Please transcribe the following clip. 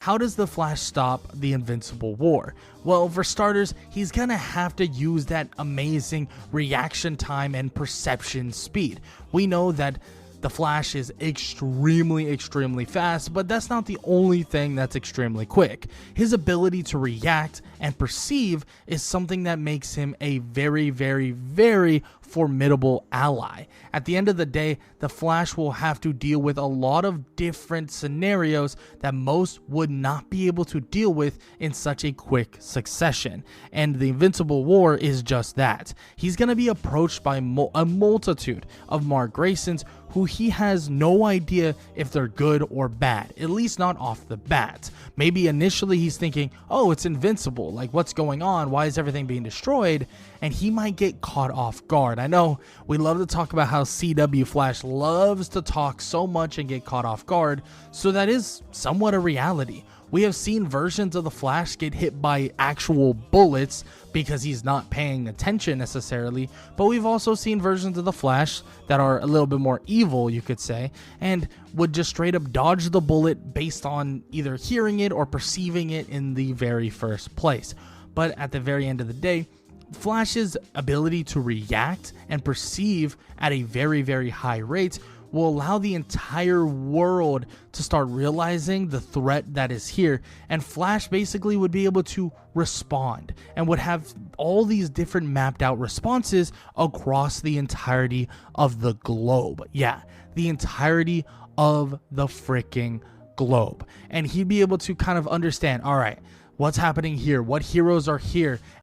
How does the Flash stop the Invincible War? Well, for starters, he's gonna have to use that amazing reaction time and perception speed. We know that the Flash is extremely fast, but that's not the only thing that's extremely quick. His ability to react and perceive is something that makes him a very formidable ally. At the end of the day, the Flash will have to deal with a lot of different scenarios that most would not be able to deal with in such a quick succession. And the Invincible War is just that. He's going to be approached by a multitude of Mark Graysons who he has no idea if they're good or bad, at least not off the bat. Maybe initially he's thinking, oh, it's invincible, like what's going on, why is everything being destroyed, and he might get caught off guard. I know we love to talk about how CW Flash loves to talk so much and get caught off guard, so that is somewhat a reality. We have seen versions of the Flash get hit by actual bullets because he's not paying attention necessarily, but we've also seen versions of the Flash that are a little bit more evil, you could say, and would just straight up dodge the bullet based on either hearing it or perceiving it in the very first place. But at the very end of the day, Flash's ability to react and perceive at a very high rate will allow the entire world to start realizing the threat that is here, and Flash basically would be able to respond and would have all these different mapped out responses across the entirety of the globe. Yeah, the entirety of the freaking globe. And he'd be able to kind of understand, all right, what's happening here, what heroes are here,